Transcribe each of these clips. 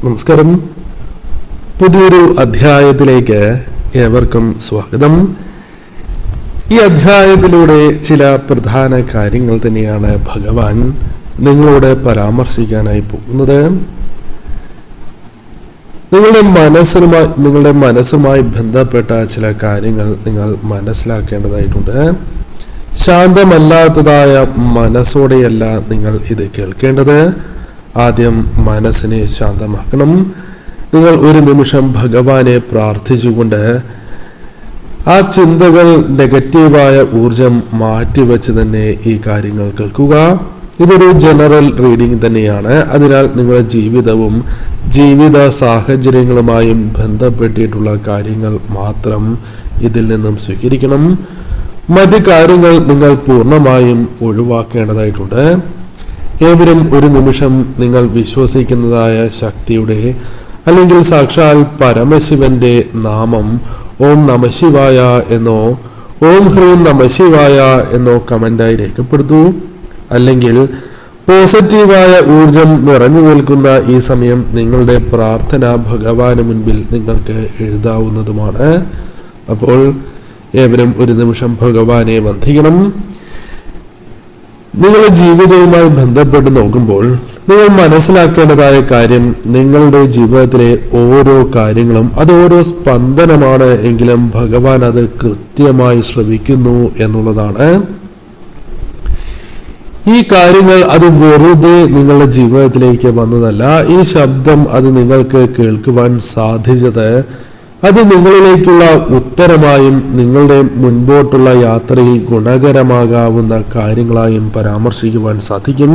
നമസ്കാരം. പുതിയൊരു അധ്യായത്തിലേക്ക് ഏവർക്കും സ്വാഗതം. ഈ അധ്യായത്തിലൂടെ ചില പ്രധാന കാര്യങ്ങൾ തന്നെയാണ് ഭഗവാൻ നിങ്ങളോട് പരാമർശിക്കാനായി പോകുന്നത്. നിങ്ങളുടെ മനസ്സുമായി ബന്ധപ്പെട്ട ചില കാര്യങ്ങൾ നിങ്ങൾ മനസ്സിലാക്കേണ്ടതായിട്ടുണ്ട്. ശാന്തമല്ലാത്തതായ മനസ്സോടെയല്ല നിങ്ങൾ ഇത് കേൾക്കേണ്ടത്. ആദ്യം മനസ്സിനെ ശാന്തമാക്കണം. നിങ്ങൾ ഒരു നിമിഷം ഭഗവാനെ പ്രാർത്ഥിച്ചുകൊണ്ട് ആ ചിന്തകൾ, നെഗറ്റീവായ ഊർജം മാറ്റിവെച്ച് തന്നെ ഈ കാര്യങ്ങൾ കേൾക്കുക. ഇതൊരു ജനറൽ റീഡിംഗ് തന്നെയാണ്. അതിനാൽ നിങ്ങളുടെ ജീവിതവും ജീവിത സാഹചര്യങ്ങളുമായും ബന്ധപ്പെട്ടിട്ടുള്ള കാര്യങ്ങൾ മാത്രം ഇതിൽ നിന്നും സ്വീകരിക്കണം. മറ്റ് കാര്യങ്ങൾ നിങ്ങൾ പൂർണ്ണമായും ഒഴിവാക്കേണ്ടതായിട്ടുണ്ട്. ഏവരും ഒരു നിമിഷം നിങ്ങൾ വിശ്വസിക്കുന്നതായ ശക്തിയുടെ അല്ലെങ്കിൽ സാക്ഷാൽ പരമശിവന്റെ നാമം ഓം നമഃശിവായ എന്നോ ഓം ഹ്രീം നമഃശിവായ എന്നോ കമന്റായി രേഖപ്പെടുത്തൂ. അല്ലെങ്കിൽ പോസിറ്റീവായ ഊർജം നിറഞ്ഞു നിൽക്കുന്ന ഈ സമയം നിങ്ങളുടെ പ്രാർത്ഥന ഭഗവാന് മുൻപിൽ നിങ്ങൾക്ക് എഴുതാവുന്നതുമാണ്. അപ്പോൾ ഏവരും ഒരു നിമിഷം ഭഗവാനെ വന്ദിക്കണം. നിങ്ങളുടെ ജീവിതവുമായി ബന്ധപ്പെട്ട് നോക്കുമ്പോൾ നിങ്ങൾ മനസ്സിലാക്കേണ്ടതായ കാര്യം, നിങ്ങളുടെ ജീവിതത്തിലെ ഓരോ കാര്യങ്ങളും അത് ഓരോ സ്പന്ദനമാണ് എങ്കിലും ഭഗവാൻ അത് കൃത്യമായി ശ്രവിക്കുന്നു എന്നുള്ളതാണ്. ഈ കാര്യങ്ങൾ അത് വെറുതെ നിങ്ങളുടെ ജീവിതത്തിലേക്ക് വന്നതല്ല. ഈ ശബ്ദം അത് നിങ്ങൾക്ക് കേൾക്കുവാൻ സാധിച്ചത് അത് നിങ്ങളിലേക്കുള്ള ഉത്തരമായും നിങ്ങളുടെ മുൻപോട്ടുള്ള യാത്രയിൽ ഗുണകരമാകാവുന്ന കാര്യങ്ങളായും പരാമർശിക്കുവാൻ സാധിക്കും.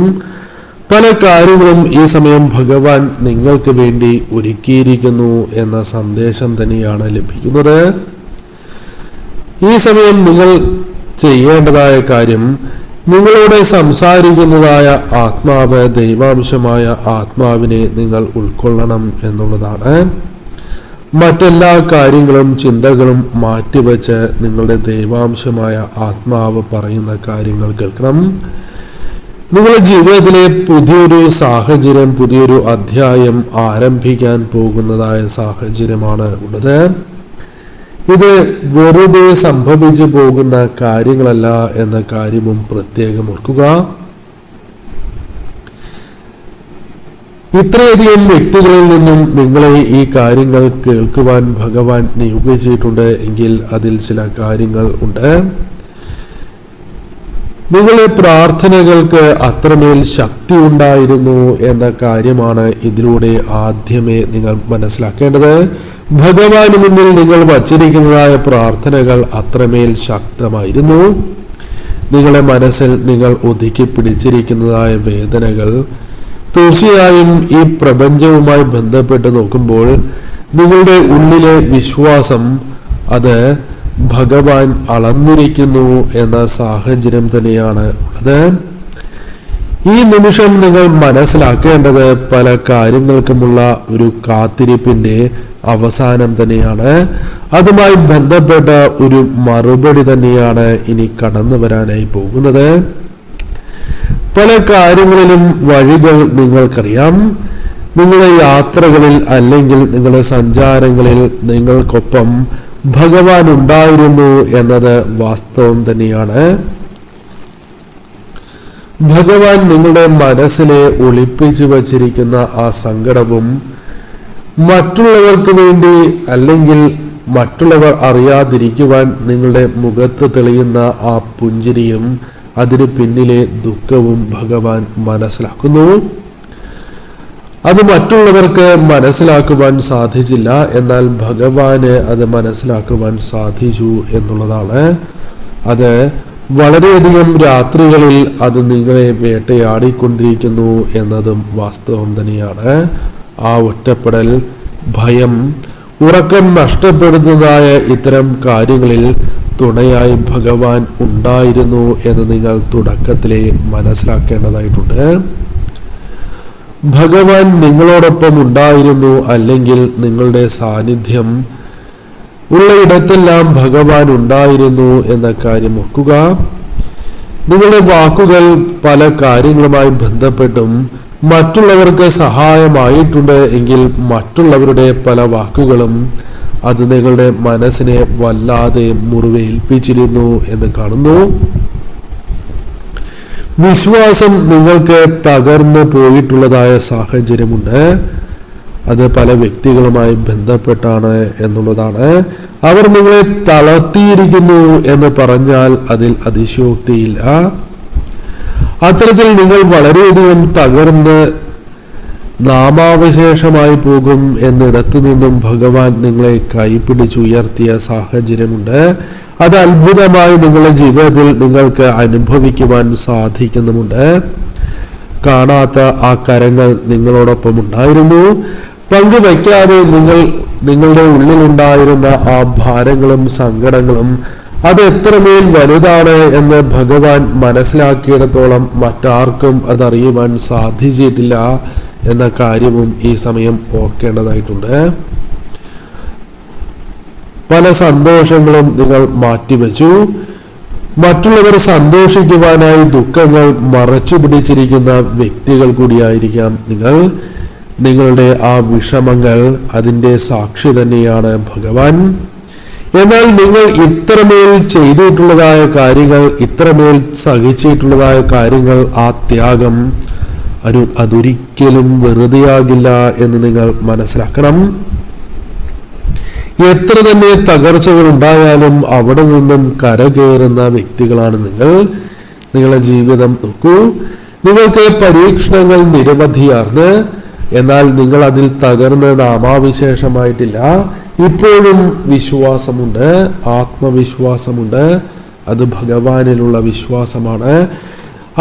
പല കാര്യങ്ങളും ഈ സമയം ഭഗവാൻ നിങ്ങൾക്ക് വേണ്ടി ഒരുക്കിയിരിക്കുന്നു എന്ന സന്ദേശം തന്നെയാണ് ലഭിക്കുന്നത്. ഈ സമയം നിങ്ങൾ ചെയ്യേണ്ടതായ കാര്യം, നിങ്ങളോട് സംസാരിക്കുന്നതായ ആത്മാവ്, ദൈവാംശമായ ആത്മാവിനെ നിങ്ങൾ ഉൾക്കൊള്ളണം എന്നുള്ളതാണ്. മറ്റെല്ലാ കാര്യങ്ങളും ചിന്തകളും മാറ്റിവെച്ച് നിങ്ങളുടെ ദൈവാംശമായ ആത്മാവ് പറയുന്ന കാര്യങ്ങൾ കേൾക്കണം. നിങ്ങളുടെ ജീവിതത്തിലെ പുതിയൊരു സാഹചര്യം, പുതിയൊരു അധ്യായം ആരംഭിക്കാൻ പോകുന്നതായ സാഹചര്യമാണ് ഉള്ളത്. ഇത് വെറുതെ സംഭവിച്ചു പോകുന്ന കാര്യങ്ങളല്ല എന്ന കാര്യവും പ്രത്യേകം ഓർക്കുക. ഇത്രയധികം വ്യക്തികളിൽ നിന്നും നിങ്ങളെ ഈ കാര്യങ്ങൾ കേൾക്കുവാൻ ഭഗവാൻ നിയോഗിച്ചിട്ടുണ്ട് എങ്കിൽ അതിൽ ചില കാര്യങ്ങൾ ഉണ്ട്. നിങ്ങളുടെ പ്രാർത്ഥനകൾക്ക് അത്രമേൽ ശക്തി ഉണ്ടായിരുന്നു എന്ന കാര്യമാണ് ഇതിലൂടെ ആദ്യമേ നിങ്ങൾ മനസ്സിലാക്കേണ്ടത്. ഭഗവാന് മുന്നിൽ നിങ്ങൾ വച്ചിരിക്കുന്നതായ പ്രാർത്ഥനകൾ അത്രമേൽ ശക്തമായിരുന്നു. നിങ്ങളുടെ മനസ്സിൽ നിങ്ങൾ ഒതുക്കി പിടിച്ചിരിക്കുന്നതായ വേദനകൾ തീർച്ചയായും ഈ പ്രപഞ്ചവുമായി ബന്ധപ്പെട്ട് നോക്കുമ്പോൾ നിങ്ങളുടെ ഉള്ളിലെ വിശ്വാസം അത് ഭഗവാൻ അളന്നിരിക്കുന്നു എന്ന സാഹചര്യം തന്നെയാണ് ഉള്ളത്. ഈ നിമിഷം നിങ്ങൾ മനസ്സിലാക്കേണ്ടത് പല കാര്യങ്ങൾക്കുമുള്ള ഒരു കാത്തിരിപ്പിന്റെ അവസാനം തന്നെയാണ്. അതുമായി ബന്ധപ്പെട്ട ഒരു മറുപടി തന്നെയാണ് ഇനി കടന്നു വരാനായി പോകുന്നത്. പല കാര്യങ്ങളിലും വഴികൾ നിങ്ങൾക്കറിയാം. നിങ്ങളുടെ യാത്രകളിൽ അല്ലെങ്കിൽ നിങ്ങളുടെ സഞ്ചാരങ്ങളിൽ നിങ്ങൾക്കൊപ്പം ഭഗവാൻ ഉണ്ടായിരുന്നു എന്നത് വാസ്തവം തന്നെയാണ്. ഭഗവാൻ നിങ്ങളുടെ മനസ്സിലെ ഒളിപ്പിച്ചു വച്ചിരിക്കുന്ന ആ സങ്കടവും മറ്റുള്ളവർക്ക് വേണ്ടി അല്ലെങ്കിൽ മറ്റുള്ളവർ അറിയാതിരിക്കുവാൻ നിങ്ങളുടെ മുഖത്ത് തെളിയുന്ന ആ പുഞ്ചിരിയും അതിന് പിന്നിലെ ദുഃഖവും ഭഗവാൻ മനസ്സിലാക്കുന്നു. അത് മറ്റുള്ളവർക്ക് മനസ്സിലാക്കുവാൻ സാധിച്ചില്ല, എന്നാൽ ഭഗവാന് അത് മനസ്സിലാക്കുവാൻ സാധിച്ചു എന്നുള്ളതാണ്. അത് വളരെയധികം രാത്രികളിൽ അത് നിങ്ങളെ വേട്ടയാടിക്കൊണ്ടിരിക്കുന്നു എന്നതും വാസ്തവം തന്നെയാണ്. ആ ഒറ്റപ്പെടൽ, ഭയം, ഉറക്കം നഷ്ടപ്പെടുന്നതായ ഇത്തരം കാര്യങ്ങളിൽ തുണയായി ഭഗവാൻ ഉണ്ടായിരുന്നു എന്ന് നിങ്ങൾ തുടക്കത്തിലെ മനസ്സിലാക്കേണ്ടതായിട്ടുണ്ട്. ഭഗവാൻ നിങ്ങളോടൊപ്പം ഉണ്ടായിരുന്നു, അല്ലെങ്കിൽ നിങ്ങളുടെ സാന്നിധ്യം ഉള്ളയിടത്തെല്ലാം ഭഗവാൻ ഉണ്ടായിരുന്നു എന്ന കാര്യം ഓർക്കുക. നിങ്ങളുടെ വാക്കുകൾ പല കാര്യങ്ങളുമായി ബന്ധപ്പെട്ടും മറ്റുള്ളവർക്ക് സഹായമായിട്ടുണ്ട് എങ്കിൽ മറ്റുള്ളവരുടെ പല വാക്കുകളും അത് നിങ്ങളുടെ മനസ്സിനെ വല്ലാതെ മുറിവേൽപ്പിച്ചിരുന്നു എന്ന് കാണുന്നു. വിശ്വാസം നിങ്ങൾക്ക് തകർന്നു പോയിട്ടുള്ളതായ സാഹചര്യമുണ്ട്. അത് പല വ്യക്തികളുമായി ബന്ധപ്പെട്ടാണ് എന്നുള്ളതാണ്. അവർ നിങ്ങളെ തളർത്തിയിരിക്കുന്നു എന്ന് പറഞ്ഞാൽ അതിൽ അതിശയോക്തിയില്ല. അത്തരത്തിൽ നിങ്ങൾ വളരെയധികം തകർന്ന് നാമാവശേഷമായി പോകും എന്നിടത്തു നിന്നും ഭഗവാൻ നിങ്ങളെ കൈപിടിച്ചുയർത്തിയ സാഹചര്യമുണ്ട്. അത് അത്ഭുതമായി നിങ്ങളുടെ ജീവിതത്തിൽ നിങ്ങൾക്ക് അനുഭവിക്കുവാൻ സാധിക്കുന്നുമുണ്ട്. കാണാത്ത ആ കരങ്ങൾ നിങ്ങളോടൊപ്പം ഉണ്ടായിരുന്നു. പങ്കുവയ്ക്കാതെ നിങ്ങളുടെ ഉള്ളിലുണ്ടായിരുന്ന ആ ഭാരങ്ങളും സങ്കടങ്ങളും അത് എത്രമേൽ വലുതാണ് എന്ന് ഭഗവാൻ മനസ്സിലാക്കിയിടത്തോളം മറ്റാർക്കും അതറിയുവാൻ സാധിച്ചിട്ടില്ല എന്ന കാര്യവും ഈ സമയം ഓർക്കേണ്ടതായിട്ടുണ്ട്. പല സന്തോഷങ്ങളും നിങ്ങൾ മാറ്റിവെച്ചു. മറ്റുള്ളവർ സന്തോഷിക്കുവാനായി ദുഃഖങ്ങൾ മറച്ചു പിടിച്ചിരിക്കുന്ന വ്യക്തികൾ കൂടിയായിരിക്കാം നിങ്ങൾ. നിങ്ങളുടെ ആ വിഷമങ്ങൾ അതിൻ്റെ സാക്ഷി തന്നെയാണ് ഭഗവാൻ. എന്നാൽ നിങ്ങൾ ഇത്രമേൽ ചെയ്തിട്ടുള്ളതായ കാര്യങ്ങൾ, ഇത്രമേൽ സഹിച്ചിട്ടുള്ളതായ കാര്യങ്ങൾ, ആ ത്യാഗം അതൊരിക്കലും വെറുതെയാകില്ല എന്ന് നിങ്ങൾ മനസ്സിലാക്കണം. എത്ര തന്നെ തകർച്ചകൾ ഉണ്ടായാലും അവിടെ നിന്നും കരകയറുന്ന വ്യക്തികളാണ് നിങ്ങൾ. നിങ്ങളുടെ ജീവിതം നോക്കൂ. നിങ്ങൾക്ക് പരീക്ഷണങ്ങൾ നിരവധിയാർന്ന്, എന്നാൽ നിങ്ങൾ അതിൽ തകർന്ന് നാമാവിശേഷമായിട്ടില്ല. ഇപ്പോഴും വിശ്വാസമുണ്ട്, ആത്മവിശ്വാസമുണ്ട്. അത് ഭഗവാനിലുള്ള വിശ്വാസമാണ്.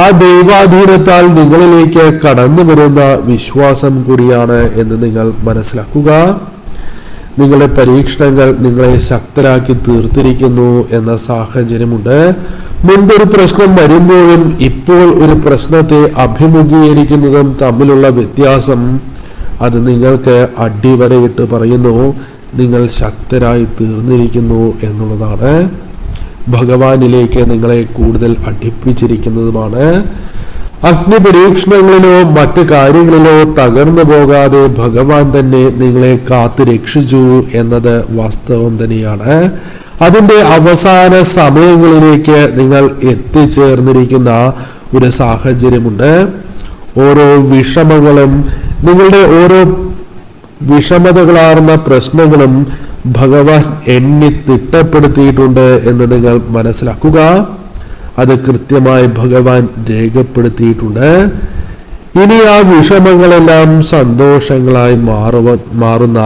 ആ ദൈവാധീനത്താൽ നിങ്ങളിലേക്ക് കടന്നു വരുന്ന വിശ്വാസം കൂടിയാണ് എന്ന് നിങ്ങൾ മനസ്സിലാക്കുക. നിങ്ങളുടെ പരീക്ഷണങ്ങൾ നിങ്ങളെ ശക്തരാക്കി തീർത്തിരിക്കുന്നു എന്ന സാഹചര്യമുണ്ട്. മുൻപൊരു പ്രശ്നം വരുമ്പോഴും ഇപ്പോൾ ഒരു പ്രശ്നത്തെ അഭിമുഖീകരിക്കുന്നതും തമ്മിലുള്ള വ്യത്യാസം അത് നിങ്ങൾക്ക് അടിവരയിട്ട് പറയുന്നു. നിങ്ങൾ ശക്തരായി തീർന്നിരിക്കുന്നു എന്നുള്ളതാണ്. ഭഗവാനിലേക്ക് നിങ്ങളെ കൂടുതൽ അടുപ്പിച്ചിരിക്കുന്നതുമാണ്. അഗ്നിപരീക്ഷണങ്ങളിലോ മറ്റു കാര്യങ്ങളിലോ തകർന്നു പോകാതെ ഭഗവാൻ തന്നെ നിങ്ങളെ കാത്തു രക്ഷിച്ചു എന്നത് വാസ്തവം തന്നെയാണ്. അതിൻ്റെ അവസാന സമയങ്ങളിലേക്ക് നിങ്ങൾ എത്തിച്ചേർന്നിരിക്കുന്ന ഒരു സാഹചര്യമുണ്ട്. ഓരോ വിഷമങ്ങളും, നിങ്ങളുടെ ഓരോ വിഷമതകളാർന്ന പ്രശ്നങ്ങളും ഭഗവാൻ എണ്ണി തിട്ടപ്പെടുത്തിയിട്ടുണ്ട് എന്ന് നിങ്ങൾ മനസ്സിലാക്കുക. അത് കൃത്യമായി ഭഗവാൻ രേഖപ്പെടുത്തിയിട്ടുണ്ട്. ഇനി ആ വിഷമങ്ങളെല്ലാം സന്തോഷങ്ങളായി മാറുന്ന,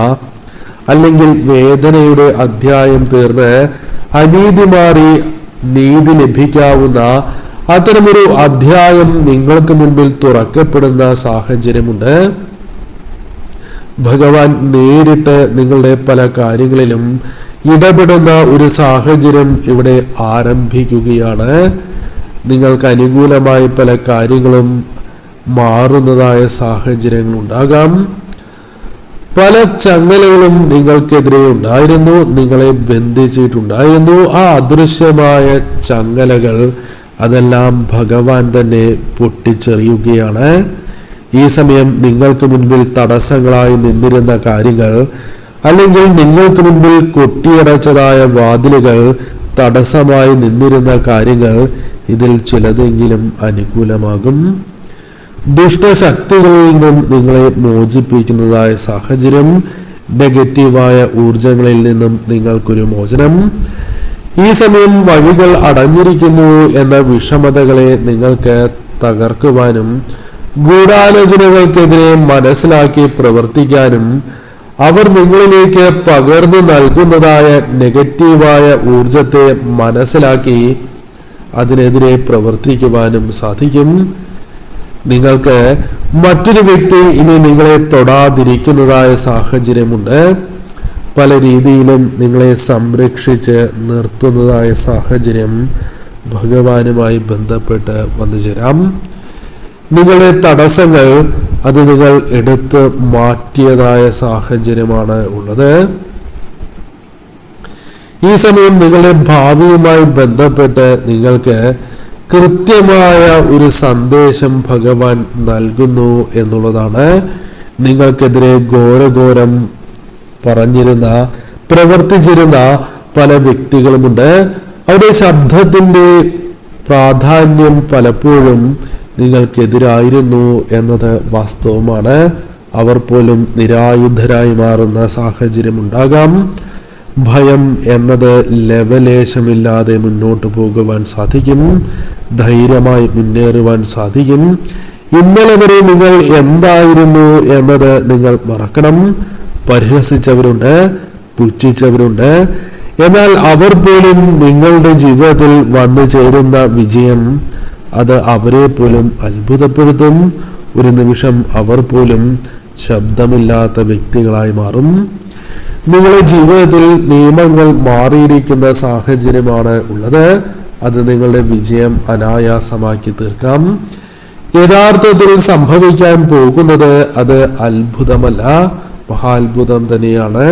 അല്ലെങ്കിൽ വേദനയുടെ അധ്യായം തീർന്ന് അനീതി മാറി നീതി ലഭിക്കാവുന്ന അത്തരമൊരു അധ്യായം നിങ്ങൾക്ക് മുൻപിൽ തുറക്കപ്പെടുന്ന സാഹചര്യമുണ്ട്. ഭഗവാൻ നേരിട്ട് നിങ്ങളുടെ പല കാര്യങ്ങളിലും ഇടപെടുന്ന ഒരു സാഹചര്യം ഇവിടെ ആരംഭിക്കുകയാണ്. നിങ്ങൾക്ക് അനുകൂലമായി പല കാര്യങ്ങളും മാറുന്നതായ സാഹചര്യങ്ങൾ ഉണ്ടാകാം. പല ചങ്ങലകളും നിങ്ങൾക്കെതിരെ ഉണ്ടായിരുന്നു, നിങ്ങളെ ബന്ധിച്ചിട്ടുണ്ടായിരുന്നു. ആ അദൃശ്യമായ ചങ്ങലകൾ അതെല്ലാം ഭഗവാൻ തന്നെ പൊട്ടിച്ചെറിയുകയാണ്. ഈ സമയം നിങ്ങൾക്ക് മുൻപിൽ തടസ്സങ്ങളായി നിന്നിരുന്ന കാര്യങ്ങൾ, അല്ലെങ്കിൽ നിങ്ങൾക്ക് മുൻപിൽ കൊട്ടിയടച്ചതായ വാതിലുകൾ, തടസ്സമായി നിന്നിരുന്ന കാര്യങ്ങൾ, ഇതിൽ ചിലതെങ്കിലും അനുകൂലമാകും. ദുഷ്ടശക്തികളിൽ നിന്നും നിങ്ങളെ മോചിപ്പിക്കുന്നതായ സാഹചര്യം, നെഗറ്റീവായ ഊർജങ്ങളിൽ നിന്നും നിങ്ങൾക്കൊരു മോചനം. ഈ സമയം വഴികൾ അടഞ്ഞിരിക്കുന്നു എന്ന വിഷമതകളെ നിങ്ങൾക്ക് തകർക്കുവാനും ഗൂഢാലോചനകൾക്കെതിരെ മനസ്സിലാക്കി പ്രവർത്തിക്കാനും അവർ നിങ്ങളിലേക്ക് പകർന്നു നൽകുന്നതായ നെഗറ്റീവായ ഊർജത്തെ മനസ്സിലാക്കി അതിനെതിരെ പ്രവർത്തിക്കുവാനും സാധിക്കും. നിങ്ങൾക്ക് മറ്റൊരു വ്യക്തി ഇനി നിങ്ങളെ തൊടാതിരിക്കുന്നതായ സാഹചര്യമുണ്ട്. പല രീതിയിലും നിങ്ങളെ സംരക്ഷിച്ച് നിർത്തുന്നതായ സാഹചര്യം ഭഗവാനുമായി ബന്ധപ്പെട്ട് വന്നു ചേരാം. നിങ്ങളുടെ തടസ്സങ്ങൾ അത് നിങ്ങൾ എടുത്ത് മാറ്റിയതായ സാഹചര്യമാണ് ഉള്ളത്. ഈ സമയം നിങ്ങളുടെ ഭാവിയുമായി ബന്ധപ്പെട്ട് നിങ്ങൾക്ക് കൃത്യമായ ഒരു സന്ദേശം ഭഗവാൻ നൽകുന്നു എന്നുള്ളതാണ്. നിങ്ങൾക്കെതിരെ ഘോരഘോരം പറഞ്ഞിരുന്ന, പ്രവർത്തിച്ചിരുന്ന പല വ്യക്തികളുമുണ്ട്. അവരുടെ ശബ്ദത്തിന്റെ പ്രാധാന്യം പലപ്പോഴും നിങ്ങൾക്കെതിരായിരുന്നു എന്നത് വാസ്തവമാണ്. അവർ പോലും നിരായുധരായി മാറുന്ന സാഹചര്യം ഉണ്ടാകാം. ഭയം എന്നത് ലവലേശമില്ലാതെ മുന്നോട്ട് പോകുവാൻ സാധിക്കും. ധൈര്യമായി മുന്നേറുവാൻ സാധിക്കും. ഇന്നലെ വരെ നിങ്ങൾ എന്തായിരുന്നു എന്നത് നിങ്ങൾ മറക്കണം. പരിഹസിച്ചവരുണ്ട്, പുച്ഛിച്ചവരുണ്ട്. എന്നാൽ അവർ പോലും നിങ്ങളുടെ ജീവിതത്തിൽ വന്നു ചേരുന്ന വിജയം അത് അവരെ പോലും അത്ഭുതപ്പെടുത്തും. ഒരു നിമിഷം അവർ പോലും ശബ്ദമില്ലാത്ത വ്യക്തികളായി മാറും. നിങ്ങളുടെ ജീവിതത്തിൽ നിയമങ്ങൾ മാറിയിരിക്കുന്ന സാഹചര്യമാണ് ഉള്ളത്. അത് നിങ്ങളുടെ വിജയം അനായാസമാക്കി തീർക്കാം. യഥാർത്ഥത്തിൽ സംഭവിക്കാൻ പോകുന്നത് അത് അത്ഭുതമല്ല, മഹാത്ഭുതം തന്നെയാണ്.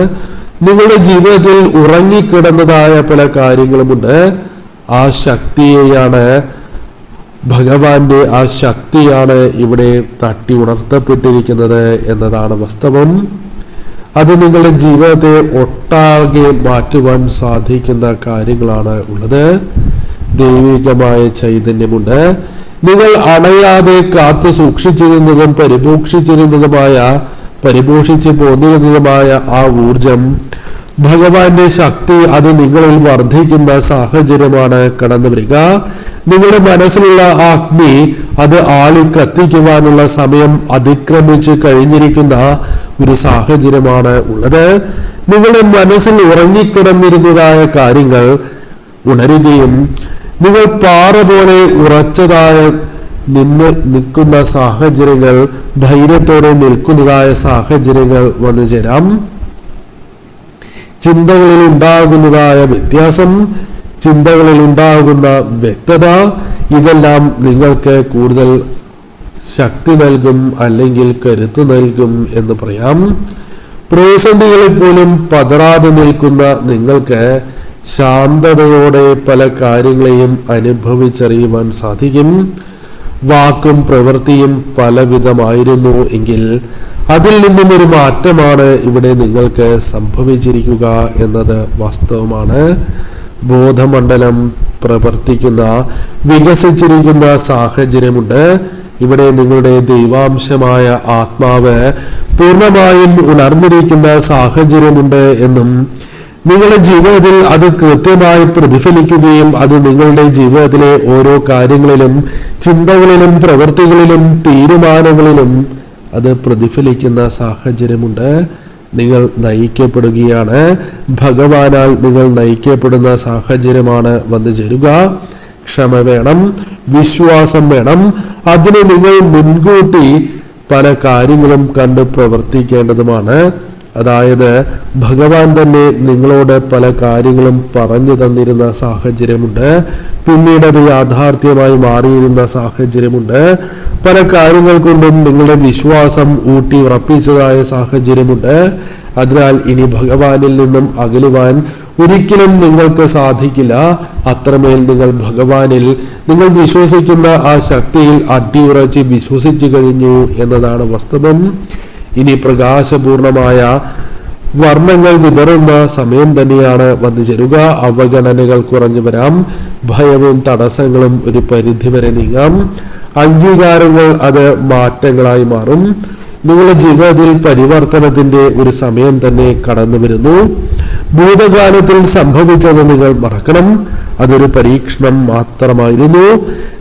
നിങ്ങളുടെ ജീവിതത്തിൽ ഉറങ്ങിക്കിടന്നതായ പല കാര്യങ്ങളുമുണ്ട്. ആ ശക്തിയെയാണ്, ഭഗവാന്റെ ആ ശക്തിയാണ് ഇവിടെ തട്ടി ഉണർത്തപ്പെട്ടിരിക്കുന്നത് എന്നതാണ് വാസ്തവം. അത് നിങ്ങളുടെ ജീവിതത്തെ ഒട്ടാകെ മാറ്റുവാൻ സാധിക്കുന്ന കാര്യങ്ങളാണ് ഉള്ളത്. ദൈവികമായ ചൈതന്യമുണ്ട്. നിങ്ങൾ അണയാതെ കാത്തു സൂക്ഷിച്ചിരുന്നതും പരിപോഷിച്ച് പോന്നിരുന്നതുമായ ആ ഊർജം, ഭഗവാന്റെ ശക്തി അത് നിങ്ങളിൽ വർദ്ധിക്കുന്ന സാഹചര്യമാണ് കടന്നു വരിക. നിങ്ങളുടെ മനസ്സിലുള്ള ആ അഗ്നി അത് ആളി കത്തിക്കുവാനുള്ള സമയം അതിക്രമിച്ച് കഴിഞ്ഞിരിക്കുന്ന ഒരു സാഹചര്യമാണ് ഉള്ളത്. നിങ്ങളുടെ മനസ്സിൽ ഉറങ്ങിക്കിടന്നിരുന്നതായ കാര്യങ്ങൾ ഉണരുകയും നിങ്ങൾ പാറ പോലെ ഉറച്ചതായ നിൽക്കുന്ന സാഹചര്യങ്ങൾ, ധൈര്യത്തോടെ നിൽക്കുന്നതായ സാഹചര്യങ്ങൾ വന്നു ചേരാം. ചിന്തകളിൽ ഉണ്ടാകുന്നതായ വ്യത്യാസം, ചിന്തകളിൽ ഉണ്ടാകുന്ന വ്യക്തത, ഇതെല്ലാം നിങ്ങൾക്ക് കൂടുതൽ ശക്തി നൽകും, അല്ലെങ്കിൽ കരുത്ത് നൽകും എന്ന് പറയാം. പ്രതിസന്ധികളിൽ പോലും പതറാതെ നിൽക്കുന്ന നിങ്ങൾക്ക് ശാന്തതയോടെ പല കാര്യങ്ങളെയും അനുഭവിച്ചറിയുവാൻ സാധിക്കും. വാക്കും പ്രവൃത്തിയും പലവിധമായിരുന്നു എങ്കിൽ അതിൽ നിന്നും ഒരു മാറ്റമാണ് ഇവിടെ നിങ്ങൾക്ക് സംഭവിച്ചിരിക്കുക എന്നത് വാസ്തവമാണ്. ബോധമണ്ഡലം പ്രവർത്തിക്കുന്ന, വികസിച്ചിരിക്കുന്ന സാഹചര്യമുണ്ട്. ഇവിടെ നിങ്ങളുടെ ദൈവാംശമായ ആത്മാവ് പൂർണ്ണമായും ഉണർന്നിരിക്കുന്ന സാഹചര്യമുണ്ട് എന്നും നിങ്ങളുടെ ജീവിതത്തിൽ അത് കൃത്യമായി പ്രതിഫലിക്കുകയും അത് നിങ്ങളുടെ ജീവിതത്തിലെ ഓരോ കാര്യങ്ങളിലും, ചിന്തകളിലും, പ്രവൃത്തികളിലും, തീരുമാനങ്ങളിലും അത് പ്രതിഫലിക്കുന്ന സാഹചര്യമുണ്ട്. നിങ്ങൾ നയിക്കപ്പെടുകയാണ്. ഭഗവാനാൽ നിങ്ങൾ നയിക്കപ്പെടുന്ന സാഹചര്യമാണ് വന്നു ചേരുക. ക്ഷമ വേണം, വിശ്വാസം വേണം. അതിന് നിങ്ങൾ മുൻകൂട്ടി പല കാര്യങ്ങളും കണ്ട് പ്രവർത്തിക്കേണ്ടതുമാണ്. അതായത് ഭഗവാൻ തന്നെ നിങ്ങളോട് പല കാര്യങ്ങളും പറഞ്ഞു തന്നിരുന്ന സാഹചര്യമുണ്ട്. പിന്നീട് അത് യാഥാർത്ഥ്യമായി മാറിയിരുന്ന സാഹചര്യമുണ്ട്. പല കാര്യങ്ങൾ കൊണ്ടും നിങ്ങളുടെ വിശ്വാസം ഊട്ടി ഉറപ്പിച്ചതായ സാഹചര്യമുണ്ട്. അതിനാൽ ഇനി ഭഗവാനിൽ നിന്നും അകലുവാൻ ഒരിക്കലും നിങ്ങൾക്ക് സാധിക്കില്ല. അത്രമേൽ നിങ്ങൾ ഭഗവാനിൽ, നിങ്ങൾ വിശ്വസിക്കുന്ന ആ ശക്തിയിൽ അടിയുറച്ച് വിശ്വസിച്ചു കഴിഞ്ഞു എന്നതാണ് വാസ്തവം. ഇനി പ്രകാശപൂർണമായ വർണ്ണങ്ങൾ വിതറുന്ന സമയം തന്നെയാണ് വന്നു ചേരുക. അവഗണനകൾ കുറഞ്ഞു വരാം. ഭയവും തടസ്സങ്ങളും ഒരു പരിധിവരെ നീങ്ങാം. അംഗീകാരങ്ങൾ അത് മാറ്റങ്ങളായി മാറും. നിങ്ങളുടെ ജീവിതത്തിൽ പരിവർത്തനത്തിന്റെ ഒരു സമയം തന്നെ കടന്നു വരുന്നു. ഭൂതകാലത്തിൽ സംഭവിച്ചത് നിങ്ങൾ മറക്കണം. അതൊരു പരീക്ഷണം മാത്രമായിരുന്നു.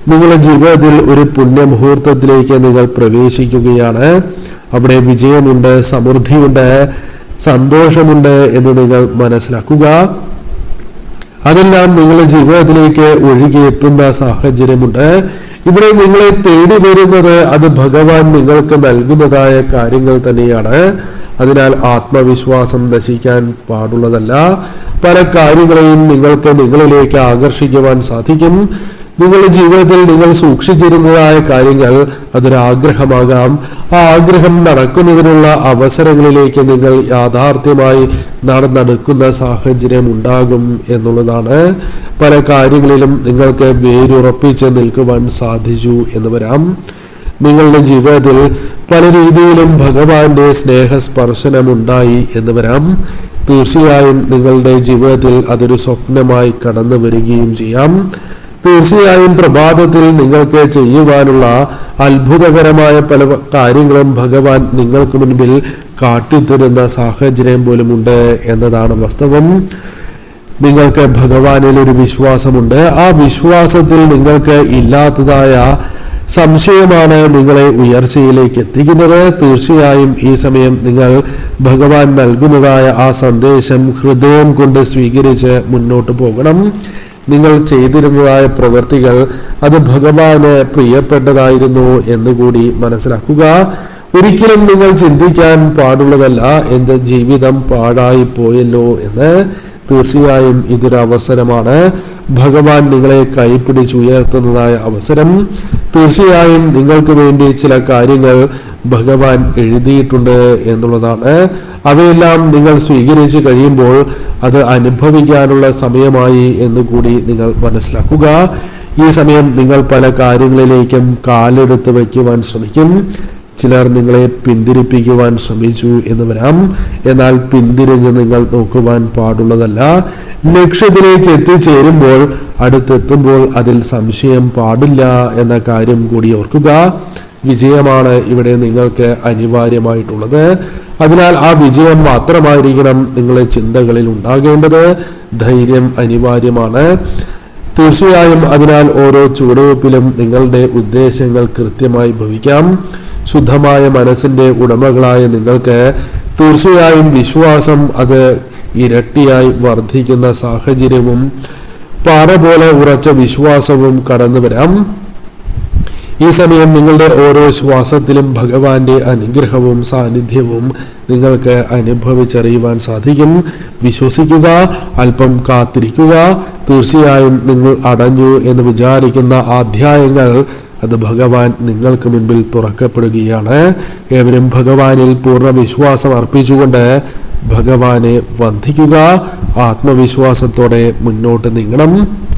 നിങ്ങളുടെ ജീവിതത്തിൽ ഒരു പുണ്യമുഹൂർത്തത്തിലേക്ക് നിങ്ങൾ പ്രവേശിക്കുകയാണ്. അവിടെ വിജയമുണ്ട്, സമൃദ്ധിയുണ്ട്, സന്തോഷമുണ്ട് എന്ന് നിങ്ങൾ മനസ്സിലാക്കുക. അതെല്ലാം നിങ്ങളുടെ ജീവിതത്തിലേക്ക് ഒഴുകിയെത്തുന്ന സാഹചര്യമുണ്ട്. ഇവിടെ നിങ്ങളെ തേടി വരുന്നത് അത് ഭഗവാൻ നിങ്ങൾക്ക് നൽകുന്നതായ കാര്യങ്ങൾ തന്നെയാണ്. അതിനാൽ ആത്മവിശ്വാസം നശിക്കാൻ പാടുള്ളതല്ല. പല കാര്യങ്ങളെയും നിങ്ങൾക്ക് നിങ്ങളിലേക്ക് ആകർഷിക്കുവാൻ സാധിക്കും. നിങ്ങളുടെ ജീവിതത്തിൽ നിങ്ങൾ സൂക്ഷിച്ചിരുന്നതായ കാര്യങ്ങൾ അതൊരാഗ്രഹമാകാം. ആ ആഗ്രഹം നടക്കുന്നതിനുള്ള അവസരങ്ങളിലേക്ക് നിങ്ങൾ യാഥാർത്ഥ്യമായി നടന്നെടുക്കുന്ന സാഹചര്യം ഉണ്ടാകും എന്നുള്ളതാണ്. പല കാര്യങ്ങളിലും നിങ്ങൾക്ക് വേരുറപ്പിച്ച് നിൽക്കുവാൻ സാധിച്ചു എന്ന് വരാം. നിങ്ങളുടെ ജീവിതത്തിൽ പല രീതിയിലും ഭഗവാന്റെ സ്നേഹസ്പർശനമുണ്ടായി എന്ന് വരാം. തീർച്ചയായും നിങ്ങളുടെ ജീവിതത്തിൽ അതൊരു സ്വപ്നമായി കടന്നു വരികയും ചെയ്യാം. തീർച്ചയായും പ്രഭാതത്തിൽ നിങ്ങൾക്ക് ചെയ്യുവാനുള്ള അത്ഭുതകരമായ പല കാര്യങ്ങളും ഭഗവാൻ നിങ്ങൾക്ക് മുൻപിൽ കാട്ടിത്തരുന്ന സാഹചര്യം പോലുമുണ്ട് എന്നതാണ് വാസ്തവം. നിങ്ങൾക്ക് ഭഗവാനിൽ ഒരു വിശ്വാസമുണ്ട്. ആ വിശ്വാസത്തിൽ നിങ്ങൾക്ക് ഇല്ലാത്തതായ സംശയമാണ് നിങ്ങളെ ഉയർച്ചയിലേക്ക് എത്തിക്കുന്നത്. തീർച്ചയായും ഈ സമയം നിങ്ങൾ ഭഗവാൻ നൽകുന്നതായ ആ സന്ദേശം ഹൃദയം കൊണ്ട് സ്വീകരിച്ച് മുന്നോട്ട് പോകണം. നിങ്ങൾ ചെയ്തിരുന്നതായ പ്രവൃത്തികൾ അത് ഭഗവാന് പ്രിയപ്പെട്ടതായിരുന്നു എന്നുകൂടി മനസ്സിലാക്കുക. ഒരിക്കലും നിങ്ങൾ ചിന്തിക്കാൻ പാടുള്ളതല്ല എന്ത് ജീവിതം പാഴായി പോയല്ലോ എന്ന്. തീർച്ചയായും ഇതൊരവസരമാണ്. ഭഗവാൻ നിങ്ങളെ കൈപ്പിടിച്ചുയർത്തുന്നതായ അവസരം. തീർച്ചയായും നിങ്ങൾക്ക് വേണ്ടി ചില കാര്യങ്ങൾ ഭഗവാൻ എഴുതിയിട്ടുണ്ട് എന്നുള്ളതാണ്. അവയെല്ലാം നിങ്ങൾ സ്വീകരിച്ചു കഴിയുമ്പോൾ അത് അനുഭവിക്കാനുള്ള സമയമായി എന്നുകൂടി നിങ്ങൾ മനസ്സിലാക്കുക. ഈ സമയം നിങ്ങൾ പല കാര്യങ്ങളിലേക്കും കാലെടുത്ത് വയ്ക്കുവാൻ ശ്രമിക്കും. ചിലർ നിങ്ങളെ പിന്തിരിപ്പിക്കുവാൻ ശ്രമിച്ചു എന്ന് വരാം. എന്നാൽ പിന്തിരിഞ്ഞ് നിങ്ങൾ നോക്കുവാൻ പാടുള്ളതല്ല. ലക്ഷ്യത്തിലേക്ക് എത്തിച്ചേരുമ്പോൾ അടുത്തെത്തുമ്പോൾ അതിൽ സംശയം പാടില്ല എന്ന കാര്യം കൂടി ഓർക്കുക. വിജയമാണ് ഇവിടെ നിങ്ങൾക്ക് അനിവാര്യമായിട്ടുള്ളത്. അതിനാൽ ആ വിജയം മാത്രമായിരിക്കണം നിങ്ങളുടെ ചിന്തകളിൽ ഉണ്ടാകേണ്ടത്. ധൈര്യം അനിവാര്യമാണ്. തീർച്ചയായും അതിനാൽ ഓരോ ചുവടുവെപ്പിലും നിങ്ങളുടെ ഉദ്ദേശങ്ങൾ കൃത്യമായി ഭവിക്കാം. ശുദ്ധമായ മനസ്സിന്റെ ഉടമകളായ നിങ്ങൾക്ക് തീർച്ചയായും വിശ്വാസം അത് ഇരട്ടിയായി വർദ്ധിക്കുന്ന സാഹചര്യവും പാറ പോലെ ഉറച്ച വിശ്വാസവും കടന്നു വരാം. ഈ സമയം നിങ്ങളുടെ ഓരോ ശ്വാസത്തിലും ഭഗവാന്റെ അനുഗ്രഹവും സാന്നിധ്യവും നിങ്ങൾക്ക് അനുഭവിച്ചറിയുവാൻ സാധിക്കും. വിശ്വസിക്കുക, അല്പം കാത്തിരിക്കുക. തീർച്ചയായും നിങ്ങൾ അടഞ്ഞു എന്ന് വിചാരിക്കുന്ന അധ്യായങ്ങൾ അത് ഭഗവാൻ നിങ്ങൾക്ക് മുൻപിൽ തുറക്കപ്പെടുകയാണ്. ഏവരും ഭഗവാനിൽ പൂർണ്ണ വിശ്വാസം അർപ്പിച്ചുകൊണ്ട് ഭഗവാനെ വന്ദിക്കുക. ആത്മവിശ്വാസത്തോടെ മുന്നോട്ട് നീങ്ങണം.